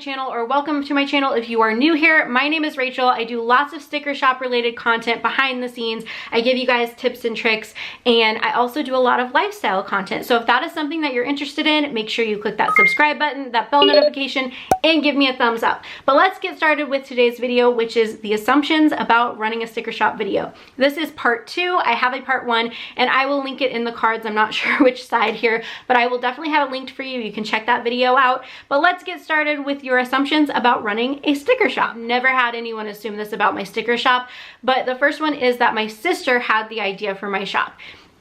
channel, or welcome to my channel if you are new here. My name is Rachel. I do lots of sticker shop related content behind the scenes. I give you guys tips and tricks, and I also do a lot of lifestyle content. So if that is something that you're interested in, make sure you click that subscribe button, that bell notification, and give me a thumbs up. But let's get started with today's video, which is the assumptions about running a sticker shop video. This is part 2. I have a part 1, and I will link it in the cards. I'm not sure which side here, but I will definitely have it linked for you. You can check that video out. But let's get started with your assumptions about running a sticker shop. Never had anyone assume this about my sticker shop, but the first one is that my sister had the idea for my shop.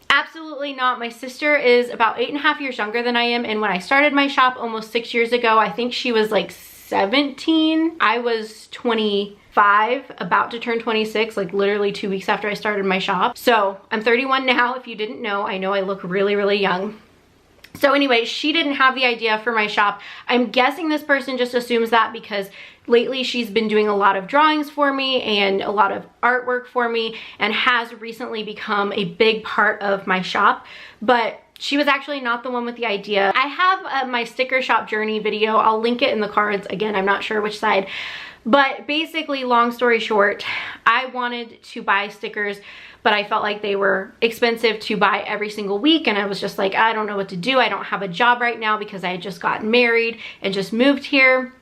Absolutely not. My sister is about 8.5 years younger than I am, and when I started my shop almost 6 years ago, I think she was like 17. I was 25, about to turn 26, like literally 2 weeks after I started my shop. So I'm 31 now, if you didn't know. I know I look really, really young. So anyway, she didn't have the idea for my shop. I'm guessing this person just assumes that because lately she's been doing a lot of drawings for me and a lot of artwork for me, and has recently become a big part of my shop. But she was actually not the one with the idea. I have my sticker shop journey video. I'll link it in the cards. Again, I'm not sure which side. But basically, long story short, I wanted to buy stickers, but I felt like they were expensive to buy every single week, and I was just like, I don't know what to do. I don't have a job right now because I had just gotten married and just moved here.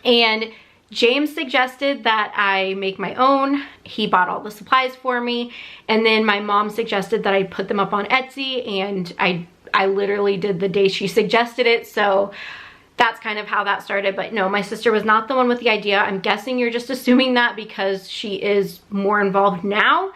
And James suggested that I make my own. He bought all the supplies for me, and then my mom suggested that I put them up on Etsy, and I literally did the day she suggested it. So that's kind of how that started. But no, my sister was not the one with the idea. I'm guessing you're just assuming that because she is more involved now,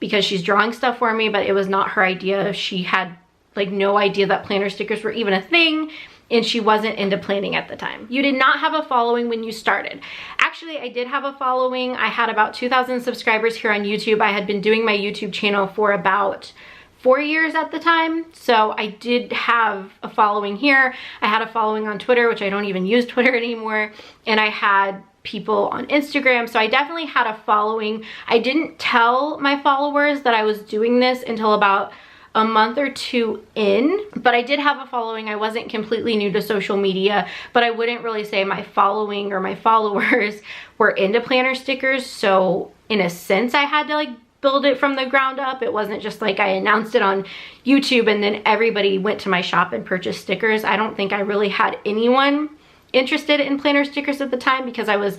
because she's drawing stuff for me, but it was not her idea. She had like no idea that planner stickers were even a thing, and she wasn't into planning at the time. You did not have a following when you started. Actually, I did have a following. I had about 2,000 subscribers here on YouTube. I had been doing my YouTube channel for about 4 years at the time, so I did have a following here. I had a following on Twitter, which I don't even use Twitter anymore, and I had people on Instagram, so I definitely had a following. I didn't tell my followers that I was doing this until about a month or 2 in, but I did have a following. I wasn't completely new to social media, but I wouldn't really say my following or my followers were into planner stickers, so in a sense I had to like build it from the ground up. It wasn't just like I announced it on YouTube and then everybody went to my shop and purchased stickers. I don't think I really had anyone interested in planner stickers at the time because I was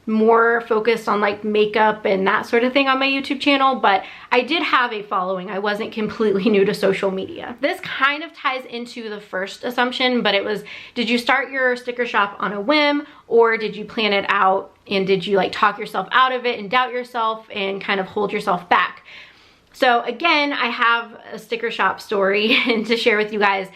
more focused on like makeup and that sort of thing on my YouTube channel, but I did have a following. I wasn't completely new to social media. This kind of ties into the first assumption, but it was, did you start your sticker shop on a whim, or did you plan it out, and did you like talk yourself out of it and doubt yourself and kind of hold yourself back? So again, I have a sticker shop story and to share with you guys.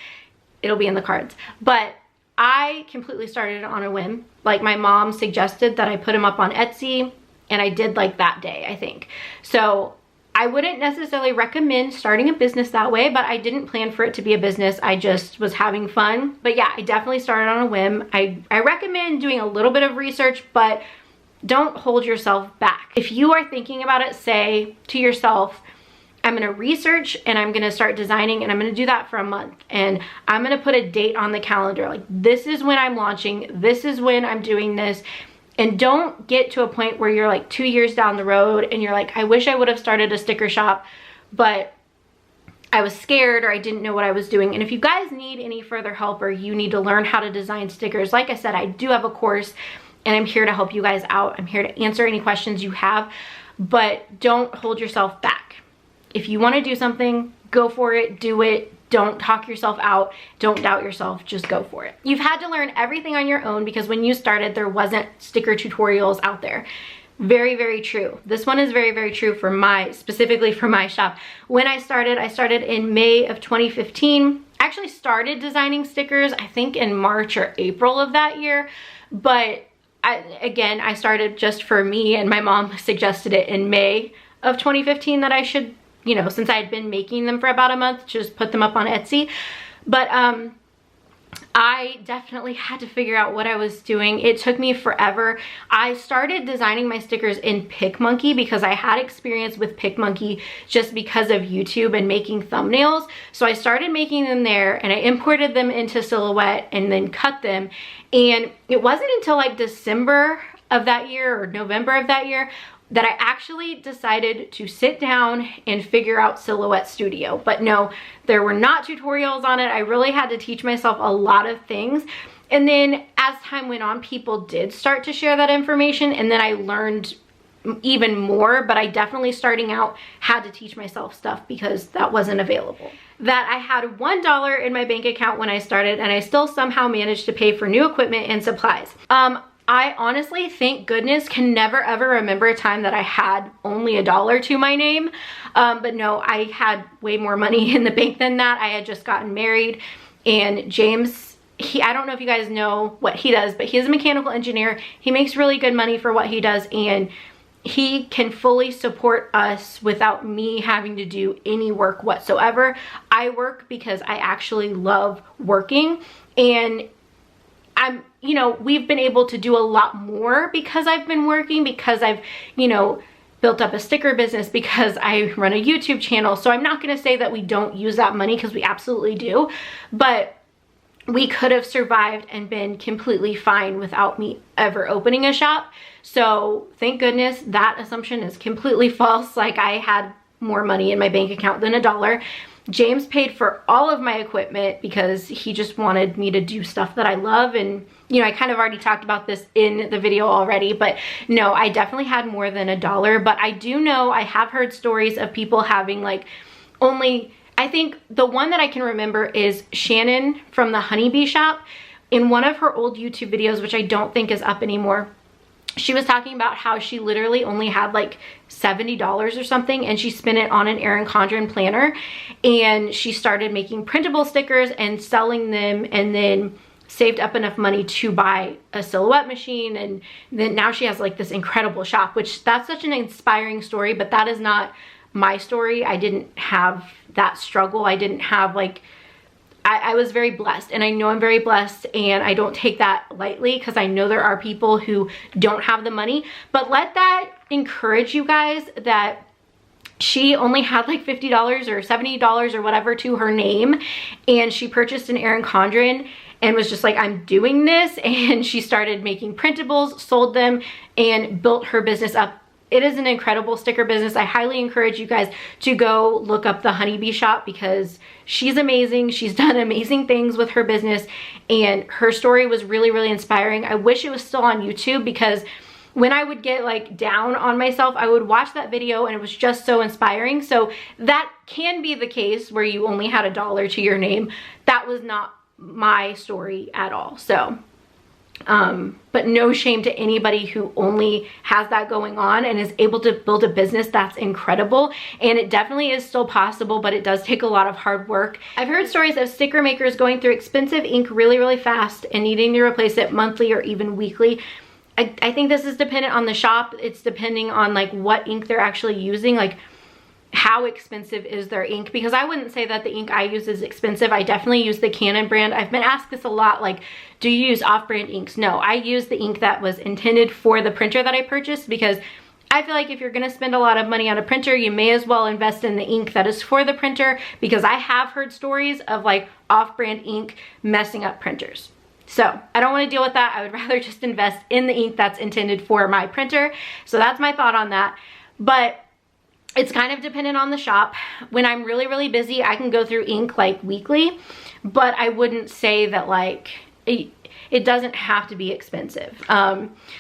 It'll be in the cards, but I completely started on a whim. Like my mom suggested that I put them up on Etsy, and I did like that day, I think. So I wouldn't necessarily recommend starting a business that way, but I didn't plan for it to be a business. I just was having fun. But yeah, I definitely started on a whim. I recommend doing a little bit of research, but don't hold yourself back. If you are thinking about it, say to yourself, I'm gonna research and I'm gonna start designing, and I'm gonna do that for a month, and I'm gonna put a date on the calendar. Like, this is when I'm launching, this is when I'm doing this. And don't get to a point where you're like 2 years down the road and you're like, I wish I would have started a sticker shop, but I was scared or I didn't know what I was doing. And if you guys need any further help, or you need to learn how to design stickers, like I said, I do have a course and I'm here to help you guys out. I'm here to answer any questions you have, but don't hold yourself back. If you want to do something, go for it, do it. Don't talk yourself out. Don't doubt yourself. Just go for it. You've had to learn everything on your own because when you started, there wasn't sticker tutorials out there. Very, very true. This one is very, very true for specifically for my shop. When I started in May of 2015. I actually started designing stickers, I think in March or April of that year. But I started just for me, and my mom suggested it in May of 2015 that I should, you know, since I had been making them for about a month, just put them up on Etsy. But I definitely had to figure out what I was doing. It took me forever. I started designing my stickers in PicMonkey because I had experience with PicMonkey just because of YouTube and making thumbnails. So I started making them there and I imported them into Silhouette and then cut them. And it wasn't until like December of that year or November of that year that I actually decided to sit down and figure out Silhouette Studio. But no, there were not tutorials on it. I really had to teach myself a lot of things. And then as time went on, people did start to share that information, and then I learned even more, but I definitely starting out had to teach myself stuff because that wasn't available. That I had $1 in my bank account when I started, and I still somehow managed to pay for new equipment and supplies. I honestly, thank goodness, can never ever remember a time that I had only $1 to my name. But no, I had way more money in the bank than that. I had just gotten married, and James, I don't know if you guys know what he does, but he's a mechanical engineer. He makes really good money for what he does, and he can fully support us without me having to do any work whatsoever. I work because I actually love working, and you know, we've been able to do a lot more because I've been working, because I've, you know, built up a sticker business, because I run a YouTube channel. So I'm not going to say that we don't use that money, because we absolutely do, but we could have survived and been completely fine without me ever opening a shop. So thank goodness that assumption is completely false. Like, I had more money in my bank account than $1. James paid for all of my equipment because he just wanted me to do stuff that I love. And, you know, I kind of already talked about this in the video already, but no, I definitely had more than $1. But I do know, I have heard stories of people having like only, I think the one that I can remember is Shannon from the Honeybee Shop. In one of her old YouTube videos, which I don't think is up anymore, she was talking about how she literally only had like $70 or something, and she spent it on an Erin Condren planner, and she started making printable stickers and selling them, and then saved up enough money to buy a Silhouette machine, and then now she has like this incredible shop, which that's such an inspiring story. But that is not my story. I didn't have that struggle. I didn't have like, I was very blessed, and I know I'm very blessed, and I don't take that lightly, because I know there are people who don't have the money. But let that encourage you guys that she only had like $50 or $70 or whatever to her name, and she purchased an Erin Condren and was just like, I'm doing this. And she started making printables, sold them, and built her business up. It is an incredible sticker business. I highly encourage you guys to go look up the Honeybee Shop, because she's amazing. She's done amazing things with her business, and her story was really, really inspiring. I wish it was still on YouTube, because when I would get like down on myself, I would watch that video and it was just so inspiring. So that can be the case where you only had $1 to your name. That was not my story at all. So but no shame to anybody who only has that going on and is able to build a business. That's incredible, and it definitely is still possible, but it does take a lot of hard work. I've heard stories of sticker makers going through expensive ink really, really fast and needing to replace it monthly or even weekly. I think this is dependent on the shop. It's depending on like what ink they're actually using, like how expensive is their ink, because I wouldn't say that the ink I use is expensive. I definitely use the Canon brand. I've been asked this a lot, like, do you use off-brand inks? No, I use the ink that was intended for the printer that I purchased, because I feel like if you're gonna spend a lot of money on a printer, you may as well invest in the ink that is for the printer, because I have heard stories of like off-brand ink messing up printers. So I don't want to deal with that. I would rather just invest in the ink that's intended for my printer. So that's my thought on that. But it's kind of dependent on the shop. When I'm really, really busy, I can go through ink like weekly, but I wouldn't say that like, it doesn't have to be expensive.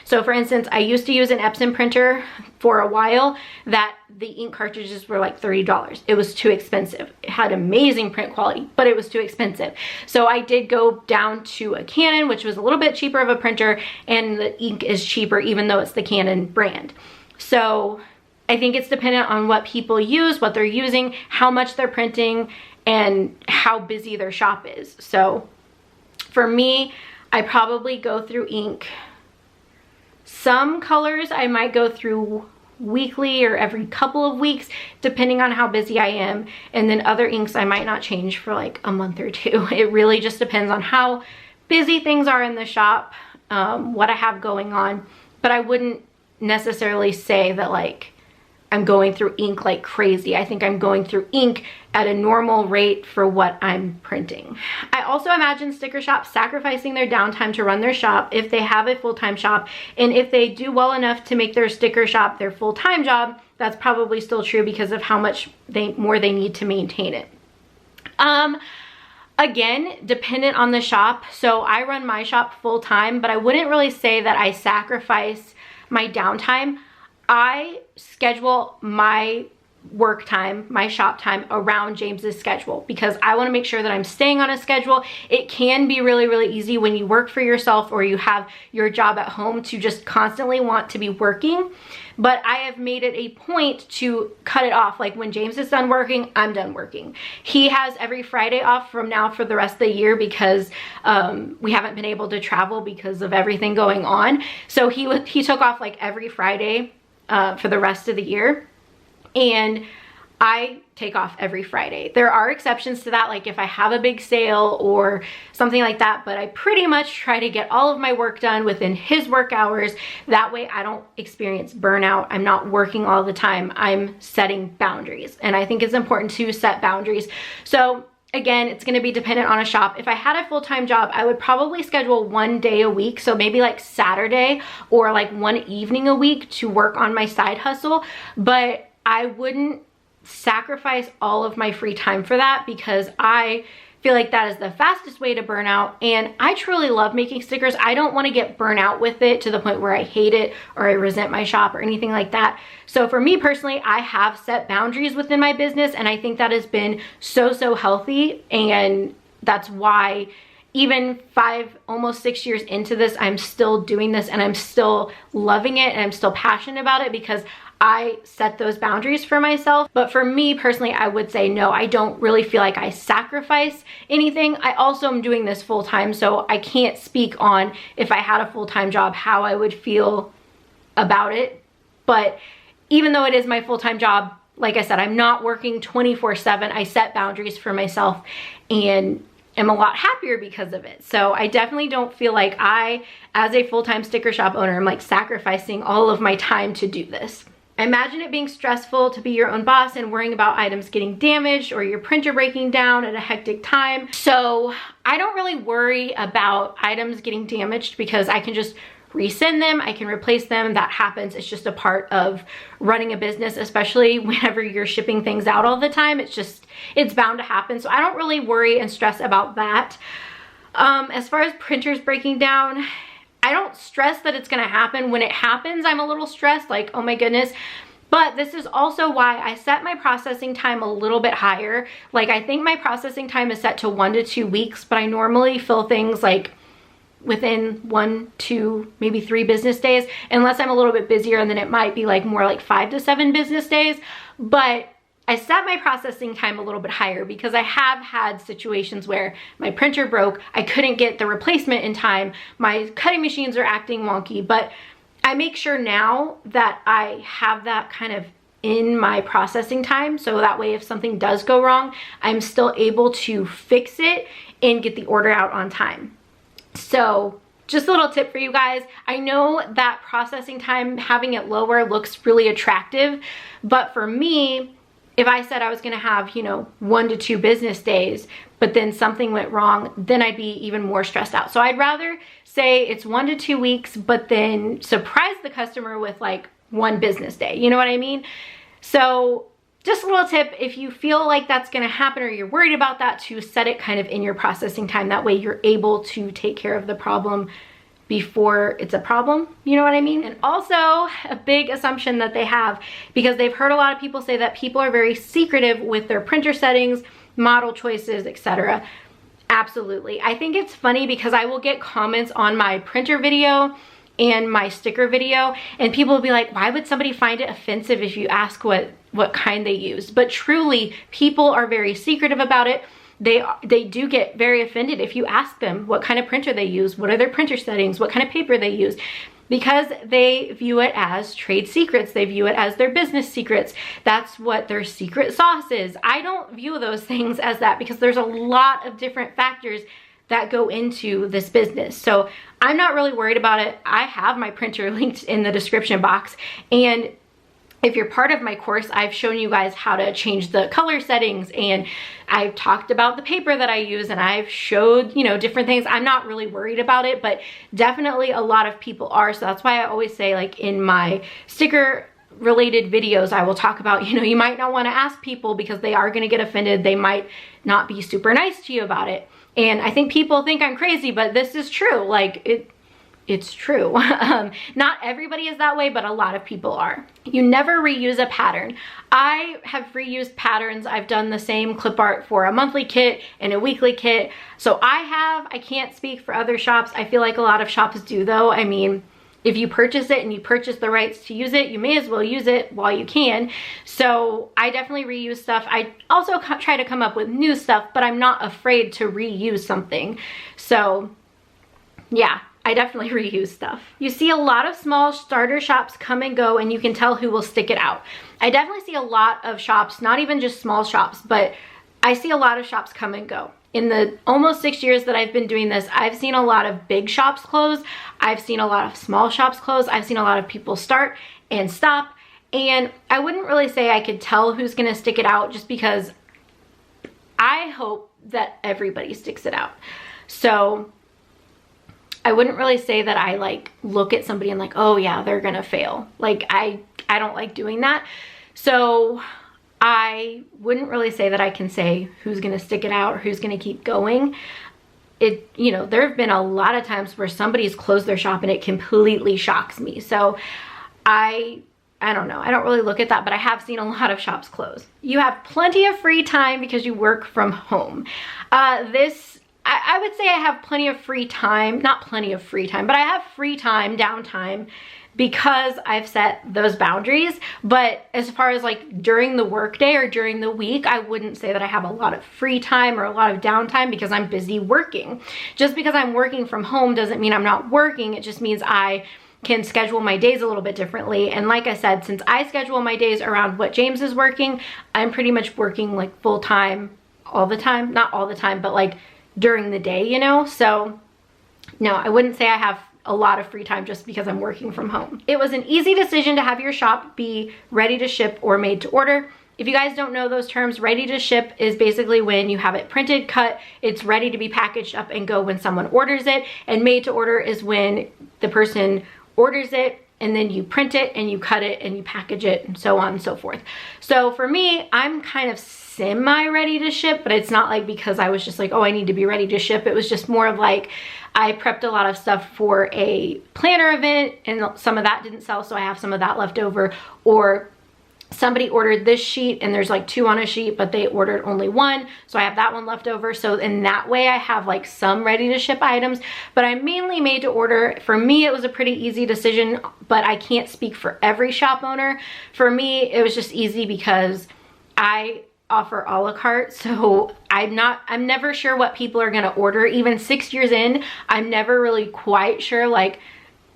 So for instance, I used to use an Epson printer for a while that the ink cartridges were like $30. It was too expensive. It had amazing print quality, but it was too expensive. So I did go down to a Canon, which was a little bit cheaper of a printer, and the ink is cheaper even though it's the Canon brand. So I think it's dependent on what people use, what they're using, how much they're printing, and how busy their shop is. So for me, I probably go through ink. Some colors I might go through weekly or every couple of weeks, depending on how busy I am. And then other inks I might not change for like a month or two. It really just depends on how busy things are in the shop, what I have going on. But I wouldn't necessarily say that like I'm going through ink like crazy. I think I'm going through ink at a normal rate for what I'm printing. I also imagine sticker shops sacrificing their downtime to run their shop if they have a full-time shop. And if they do well enough to make their sticker shop their full-time job, that's probably still true because of how much more they need to maintain it. Again, dependent on the shop. So I run my shop full-time, but I wouldn't really say that I sacrifice my downtime. I schedule my work time, my shop time around James's schedule because I want to make sure that I'm staying on a schedule. It can be really, really easy when you work for yourself or you have your job at home to just constantly want to be working. But I have made it a point to cut it off. Like when James is done working, I'm done working. He has every Friday off from now for the rest of the year because we haven't been able to travel because of everything going on. So he took off like every Friday for the rest of the year. And I take off every Friday. There are exceptions to that, like if I have a big sale or something like that, but I pretty much try to get all of my work done within his work hours. That way I don't experience burnout. I'm not working all the time. I'm setting boundaries. And I think it's important to set boundaries. So again, it's going to be dependent on a shop. If I had a full-time job, I would probably schedule one day a week. So maybe like Saturday or like one evening a week to work on my side hustle. But I wouldn't sacrifice all of my free time for that because I feel like that is the fastest way to burn out. And I truly love making stickers. I don't want to get burnt out with it to the point where I hate it or I resent my shop or anything like that. So for me personally, I have set boundaries within my business and I think that has been so healthy. And that's why even 5, almost 6 years into this, I'm still doing this and I'm still loving it and I'm still passionate about it because I set those boundaries for myself. But for me personally, I would say no, I don't really feel like I sacrifice anything. I also am doing this full time, so I can't speak on if I had a full-time job, how I would feel about it. But even though it is my full-time job, like I said, I'm not working 24/7. I set boundaries for myself and am a lot happier because of it. So I definitely don't feel like I, as a full-time sticker shop owner, am like sacrificing all of my time to do this. I imagine it being stressful to be your own boss and worrying about items getting damaged or your printer breaking down at a hectic time. So I don't really worry about items getting damaged because I can just resend them, I can replace them. That happens. It's just a part of running a business, especially whenever you're shipping things out all the time. It's bound to happen. So I don't really worry and stress about that. As far as printers breaking down, I don't stress that it's gonna happen. When it happens, I'm a little stressed, like, oh my goodness. But this is also why I set my processing time a little bit higher. Like I think my processing time is set to 1 to 2 weeks, but I normally fill things like within 1, 2, maybe 3 business days, unless I'm a little bit busier, and then it might be like more like 5 to 7 business days. But I set my processing time a little bit higher because I have had situations where my printer broke, I couldn't get the replacement in time, my cutting machines are acting wonky, but I make sure now that I have that kind of in my processing time, so that way if something does go wrong, I'm still able to fix it and get the order out on time. So just a little tip for you guys. I know that processing time, having it lower, looks really attractive, but for me, if I said I was gonna have, 1 to 2 business days, but then something went wrong, then I'd be even more stressed out. So I'd rather say it's 1 to 2 weeks, but then surprise the customer with like 1 business day. You know what I mean? So just a little tip, if you feel like that's gonna happen or you're worried about that, to set it kind of in your processing time. That way you're able to take care of the problem before it's a problem, you know what I mean? And also a big assumption that they have, because they've heard a lot of people say that people are very secretive with their printer settings, model choices, etc. Absolutely. I think it's funny because I will get comments on my printer video and my sticker video, and people will be like, why would somebody find it offensive if you ask what kind they use? But truly, people are very secretive about it. They do get very offended if you ask them what kind of printer they use, what are their printer settings, what kind of paper they use. because they view it as trade secrets. They view it as their business secrets. That's what their secret sauce is. I don't view those things as that because there's a lot of different factors that go into this business. So I'm not really worried about it. I have my printer linked in the description box, and if you're part of my course, I've shown you guys how to change the color settings, and I've talked about the paper that I use, and I've showed, you know, different things. I'm not really worried about it, but definitely a lot of people are. So that's why I always say, like, in my sticker related videos, I will talk about, you know, you might not want to ask people because they are going to get offended. They might not be super nice to you about it. And I think people think I'm crazy, but this is true. Like, it's true. Not everybody is that way, but a lot of people are. You never reuse a pattern. I have reused patterns. I've done the same clip art for a monthly kit and a weekly kit. So I can't speak for other shops. I feel like a lot of shops do though. I mean, if you purchase it and you purchase the rights to use it, you may as well use it while you can. So I definitely reuse stuff. I also try to come up with new stuff, but I'm not afraid to reuse something. So yeah, I definitely reuse stuff. You see a lot of small starter shops come and go, and you can tell who will stick it out. I definitely see a lot of shops, not even just small shops, but I see a lot of shops come and go. In the almost 6 years that I've been doing this, I've seen a lot of big shops close. I've seen a lot of small shops close. I've seen a lot of people start and stop. And I wouldn't really say I could tell who's gonna stick it out, just because I hope that everybody sticks it out. So I wouldn't really say that I like look at somebody and like, oh yeah, they're gonna fail. Like I don't like doing that. So I wouldn't really say that I can say who's gonna stick it out or who's gonna keep going. You know, there have been a lot of times where somebody's closed their shop and it completely shocks me. So I don't know. I don't really look at that, but I have seen a lot of shops close. You have plenty of free time because you work from home. I would say I have plenty of free time, not plenty of free time, but I have free time, downtime, because I've set those boundaries. But as far as like during the workday or during the week, I wouldn't say that I have a lot of free time or a lot of downtime because I'm busy working. Just because I'm working from home doesn't mean I'm not working. It just means I can schedule my days a little bit differently. And like I said, since I schedule my days around what James is working, I'm pretty much working like full time all the time. Not all the time, but like during the day, you know? So no, I wouldn't say I have a lot of free time just because I'm working from home. It was an easy decision to have your shop be ready to ship or made to order. If you guys don't know those terms, ready to ship is basically when you have it printed, cut, it's ready to be packaged up and go when someone orders it. And made to order is when the person orders it and then you print it and you cut it and you package it and so on and so forth. So for me, I'm kind of semi ready to ship, but it's not like because I was just like, oh, I need to be ready to ship. It was just more of like, I prepped a lot of stuff for a planner event and some of that didn't sell, so I have some of that left over. Or somebody ordered this sheet and there's like 2 on a sheet, but they ordered only 1, so I have that one left over. So in that way I have like some ready to ship items, but I mainly made to order. For me, it was a pretty easy decision, but I can't speak for every shop owner. For me, it was just easy because I offer a la carte, so I'm never sure what people are gonna order. Even 6 years in, I'm never really quite sure, like,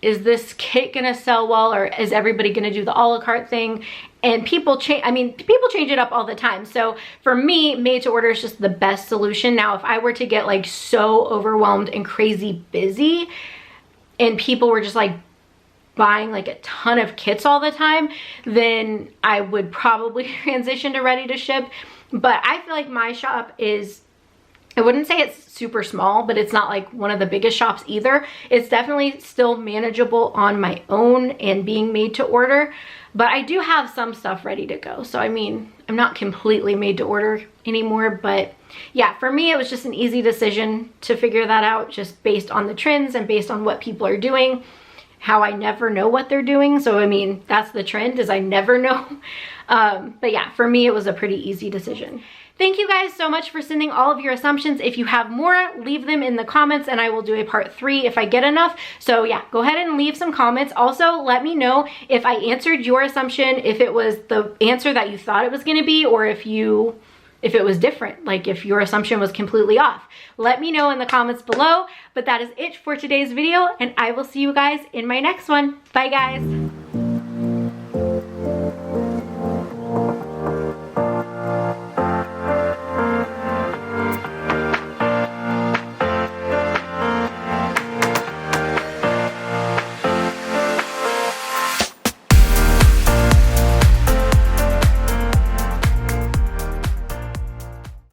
is this kit gonna sell well, or is everybody gonna do the a la carte thing? And people change, I mean, people change it up all the time. So for me, made to order is just the best solution. Now, if I were to get like so overwhelmed and crazy busy and people were just like buying like a ton of kits all the time, then I would probably transition to ready to ship. But I feel like my shop is, I wouldn't say it's super small, but it's not like one of the biggest shops either. It's definitely still manageable on my own and being made to order, but I do have some stuff ready to go. So I mean, I'm not completely made to order anymore, but yeah, for me, it was just an easy decision to figure that out just based on the trends and based on what people are doing. How I never know what they're doing. So I mean, that's the trend, is I never know. But yeah, for me, it was a pretty easy decision. Thank you guys so much for sending all of your assumptions. If you have more, leave them in the comments and I will do a part 3 if I get enough. So yeah, go ahead and leave some comments. Also, let me know if I answered your assumption, if it was the answer that you thought it was gonna be, or if if it was different, like if your assumption was completely off. Let me know in the comments below. But that is it for today's video, and I will see you guys in my next one. Bye guys.